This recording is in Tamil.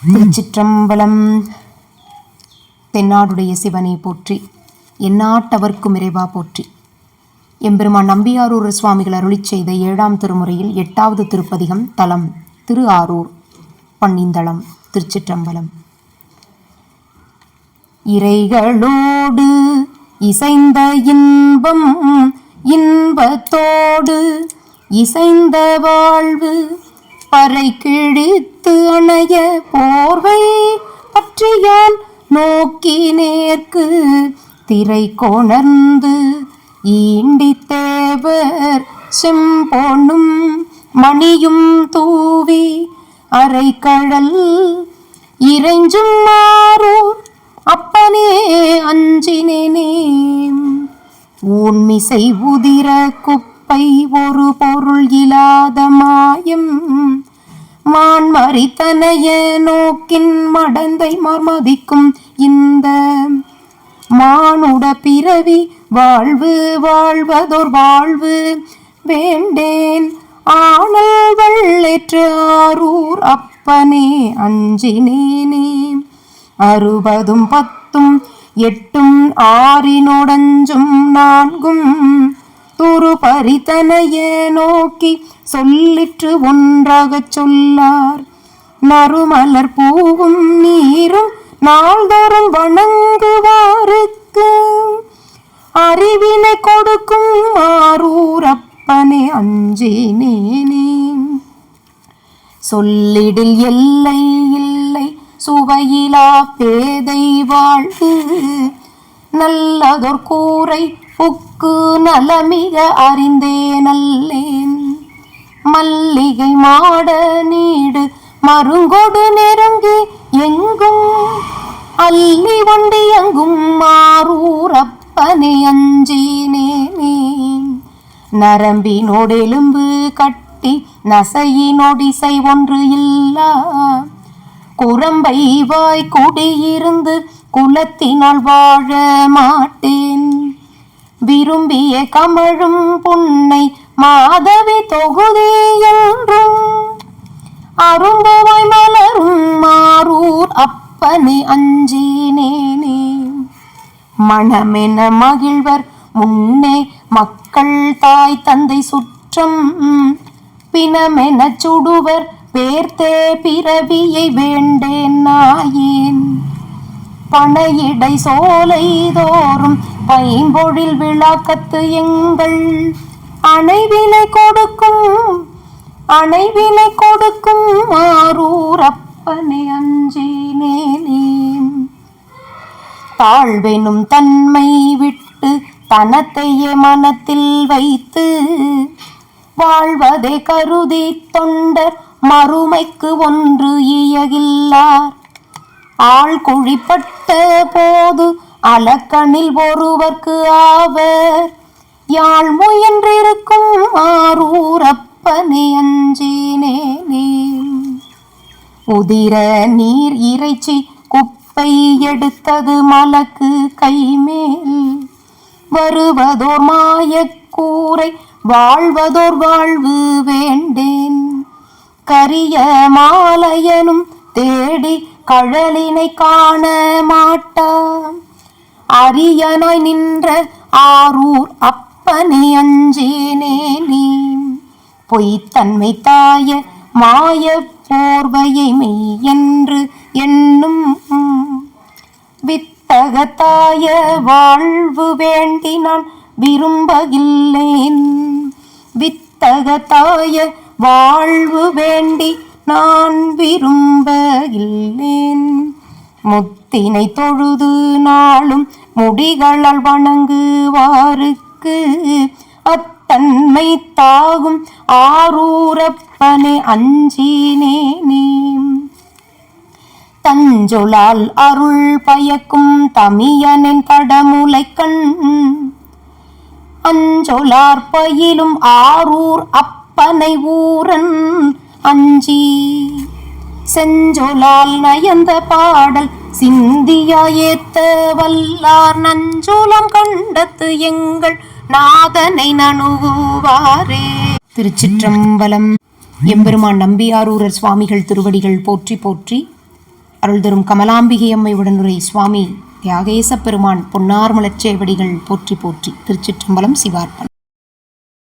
திருச்சிற்றம்பலம். தென்னாடுடைய சிவனை போற்றி, எந்நாட்டவர்க்கும் இறைவா போற்றி. எம்பெருமான் நம்பியாரூர் சுவாமிகள் அருளிச் செய்த 7ஆம் திருமுறையில் 8வது திருப்பதிகம். தலம் திரு ஆரூர், பன்னிந்தளம். திருச்சிற்றம்பலம். இறைகளோடு இசைந்த இன்பம், இன்பத்தோடு இசைந்த வாழ்வு, பறை கிழித்து அணைய போர்வை பற்றியான் நோக்கி நேர்க்கு திரை கொணர்ந்து ஈண்டி தேவர் செம்பொன்னும் மணியும் தூவி அரைக்கழல் இறைஞ்சும் ஆரூர் அப்பனே அஞ்சினேனே. ஊன்மிசை உதிர குப்பை ஒரு பொருள் இல்லாத மாயம், மான்மறித்தனைய நோக்கின் மடந்தை மார்மதிக்கும் இந்த மானுட பிறவி வாழ்வு வாழ்வதோர் வாழ்வு வேண்டேன். ஆனல் வெள்ளேற்று ஆரூர் அப்பனே அஞ்சினேனே. 60 10 8 6 4 துரு பறித்தனைய நோக்கி சொல்லிற்று ஒன்றாகச் சொல்லார். நறுமலர் பூவும் நீரும் நாள்தோறும் வணங்குவாருக்கு அறிவினை கொடுக்கும் ஆரூர் அப்பனே அஞ்சினேனே. சொல்லிடில் எல்லை இல்லை சுவையிலா பேதை வாழ்வு, நல்லதொர் கூரை புக்கு நலமிக அறிந்தே நல்லேன். மல்லிகை மாட நீடு மருங்கொடு நெருங்கி எங்கும் அள்ளி வண்டி எங்கும் ஆரூர் அப்பனே அஞ்சினேனே. நரம்பினோடெலும்பு கட்டி நசையினொடிசை ஒன்று இல்லா, குரம்பை வாய் குடியிருந்து குலத்தினால் வாழ மாட்டேன். விரும்பிய கமழும் புன்னை மாதவி தொகுதி என்றும் அரும்பவாய் மலரும் ஆரூர் அப்பனே அஞ்சினேனே. மணமென மகிழ்வர் முன்னே மக்கள் தாய் தந்தை சுற்றம், பிணமென சுடுவர் பேர்த்தே பிறவியை வேண்டேன் நாயேன். பனையிடை சோலை தோறும் பைம்பொழில் விழாக்கத்து எங்கள் அணைவினை கொடுக்கும் ஆரூர் அப்பனே அஞ்சினேனே. தாழ்வெனும் தன்மை விட்டு தனத்தையே மனத்தில் வைத்து வாழ்வதை கருதி தொண்டர் மறுமைக்கு ஒன்று இயகில்லார். ஆள் குழிப்பட்ட போது அலக்கணில் ஒருவர்க்கு ஆவர், யாழ் முயன்றிருக்கும் ஆரூர் அப்பனே அஞ்சினேனே. உதிர நீர் இறைச்சி குப்பை எடுத்தது மலக்கு கைமேல், வருவதோர் மாயக்கூரை வாழ்வதோர் வாழ்வு வேண்டேன். கரிய மாலையனும் தேடி கழலினை காண மாட்டாம், அரியனாய் நின்ற ஆரூர் அப்பனே அஞ்சினேனே. பொய்த்தன்மை தாய மாய போர்வையை மெய் என்று எண்ணும், வித்தகத்தாய வாழ்வு வேண்டி நான் விரும்பகில்லேன். வித்தகத்தாய வாழ்வு வேண்டி நான் விரும்பகில்லேன். முத்தினை தொழுது நாளும் முடிகளால் வணங்குவாருக்கு அத்தன்மை தாகும் ஆரூர் அப்பனே அஞ்சினேனே. தஞ்சொலால் அருள் பயக்கும் தமியனின் தடமுலை கண், அஞ்சொலார் பயிலும் ஆரூர் அப்பனை ஊரன் அஞ்சி. செஞ்சொலால் நயந்த பாடல் சிந்தியா ஏத்த வல்லார், நஞ்சோலம் கண்டத்து எங்கள் நாதனை நணுகுவாரே. திருச்சிற்றம்பலம். எம்பெருமான் நம்பியாரூரர் சுவாமிகள் திருவடிகள் போற்றி போற்றி. அருள் தரும் கமலாம்பிகை அம்மை உடனுரை சுவாமி தியாகேச பெருமான் பொன்னார் மலர்ச்சேவடிகள் போற்றி போற்றி. திருச்சிற்றம்பலம். சிவார்ப்பணம்.